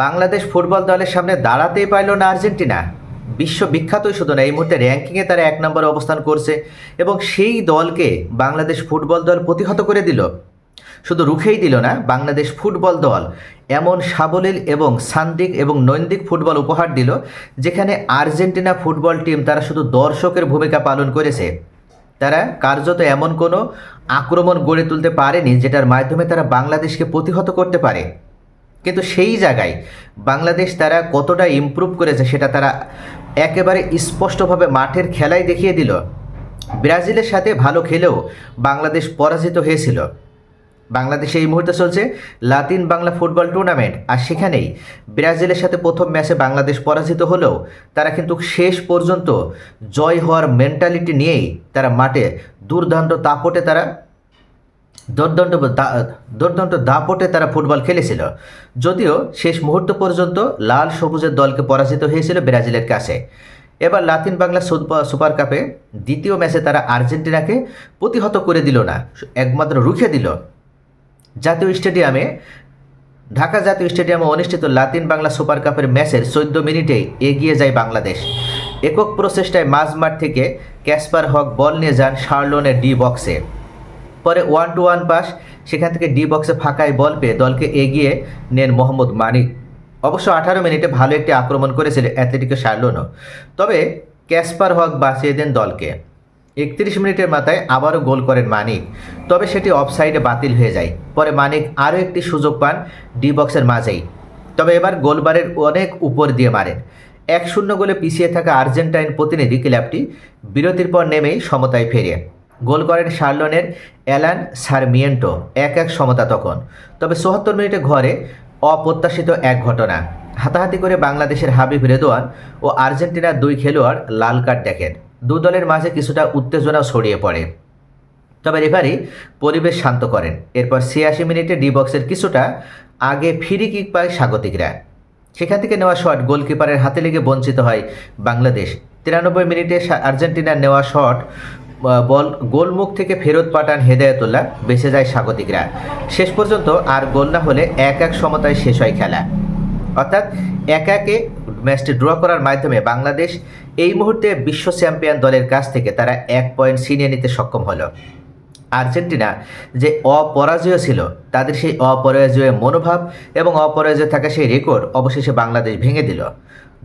Bangladesh football দলের সামনে দাঁড়াতেই পারল না আর্জেন্টিনা। বিশ্ববিখ্যাতই শুধু না, এই মুহূর্তে র্যাঙ্কিংয়ে তারা 1 নম্বরে অবস্থান করছে এবং সেই দলকে বাংলাদেশ ফুটবল দল প্রতিহত করে দিল। শুধু রুখেই দিল না, বাংলাদেশ ফুটবল দল এমন সাবলীল এবং সান্দিক এবং নৈন্দিক ফুটবল উপহার দিল যেখানে আর্জেন্টিনা ফুটবল টিম তারা শুধু দর্শকের ভূমিকা পালন করেছে। তারা কার্যত এমন কোনো আক্রমণ গড়ে তুলতে পারেনি যেটার মাধ্যমে তারা বাংলাদেশকে প্রতিহত করতে পারে। কিন্তু সেই জায়গায় বাংলাদেশ তারা কতটা ইমপ্রুভ করেছে সেটা তারা একেবারে স্পষ্টভাবে মাঠের খেলায় দেখিয়ে দিল। ব্রাজিলের সাথে ভালো খেলেও বাংলাদেশ পরাজিত হয়েছিল। বাংলাদেশে এই মুহূর্তে চলছে লাতিন বাংলা ফুটবল টুর্নামেন্ট, আর সেখানেই ব্রাজিলের সাথে প্রথম ম্যাচে বাংলাদেশ পরাজিত হলেও তারা কিন্তু শেষ পর্যন্ত জয় হওয়ার মেন্টালিটি নিয়েই তারা মাঠে দুর্দান্ত দাপটে তারা ফুটবল খেলেছিল। যদিও শেষ মুহূর্ত পর্যন্ত লাল সবুজের দলকে পরাজিত হয়েছিল ব্রাজিলের কাছে। এবার লাতিন বাংলা সুপার কাপে দ্বিতীয় ম্যাচে তারা আর্জেন্টিনাকে প্রতিহত করে দিল না, একমাত্র রুখে দিল। ঢাকা জাতীয় স্টেডিয়ামে অনুষ্ঠিত লাতিন বাংলা সুপার কাপের ম্যাচের 14 মিনিটেই এগিয়ে যায় বাংলাদেশ। একক প্রচেষ্টায় মাঝমাঠ থেকে ক্যাসপার হক বল নিয়ে যান শার্লনের ডি বক্সে। পরে 1-to-1 পাস, সেখান থেকে ডি বক্সে ফাঁকায় বল পেয়ে দলকে এগিয়ে নেন মোহাম্মদ মানিক। অবশ্য 18 মিনিটে ভালো একটি আক্রমণ করেছিল অ্যাথলেটিকো শার্লনো, তবে ক্যাসপার হক বাঁচিয়ে দেন দলকে। 31 মিনিটের মাথায় আবারও গোল করেন মানিক, তবে সেটি অফসাইডে বাতিল হয়ে যায়। পরে মানিক আরও একটি সুযোগ পান ডি বক্সের মাঝেই, তবে এবার গোলবারের অনেক উপর দিয়ে মারেন। 1-0 গোলে পিছিয়ে থাকা আর্জেন্টাইন প্রতিনিধি ক্লাবটি বিরতির পর নেমেই সমতায় ফেরে গোল করেন শার্লনের অ্যালান সারমিয়েন্টো। 1-1 সমতা তখন। তবে 74 মিনিটে ঘরে অপ্রত্যাশিত এক ঘটনা। হাতাহাতি করে বাংলাদেশের হাবিব রেদোয়ান ও আর্জেন্টিনার 2 খেলোয়াড় লাল কার্ড দেখেন। দু দলের মাঝে কিছুটা উত্তেজনাও ছড়িয়ে পড়ে, তবে রেফারি পরিবেশ শান্ত করেন। এরপর 86 মিনিটে ডি বক্সের কিছুটা আগে ফ্রি কিক পায় স্বাগতিকরা। সেখান থেকে নেওয়া শট গোলকিপারের হাতে লেগে বঞ্চিত হয় বাংলাদেশ। 93 মিনিটে আর্জেন্টিনার নেওয়া শট বল গোলমুখ থেকে ফেরত পাঠান হেদায়েতুল্লাহ, বেঁচে যায় স্বাগতিকরা। শেষ পর্যন্ত আর গোল না হলে 1-1 সমতায় শেষ হয় খেলা। অর্থাৎ 1-1 ম্যাচটি ড্র করার মাধ্যমে বাংলাদেশ এই মুহূর্তে বিশ্ব চ্যাম্পিয়ন দলের কাছ থেকে তারা 1 পয়েন্ট ছিনিয়ে নিতে সক্ষম হলো। আর্জেন্টিনা যে অপরাজয় ছিল, তাদের সেই অপরাজয় মনোভাব এবং অপরাজয় থাকা সেই রেকর্ড অবশেষে বাংলাদেশ ভেঙে দিল।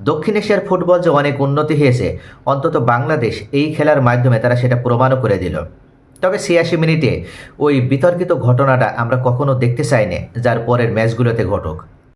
দক্ষিণ এশিয়ার ফুটবল যে অনেক উন্নতি হয়েছে, অন্তত বাংলাদেশ এই খেলার মাধ্যমে তারা সেটা প্রমাণও করে দিল। তবে 86 মিনিটে ওই বিতর্কিত ঘটনাটা আমরা কখনো দেখতে চাই না, যার পরের ম্যাচগুলোতে ঘটুক।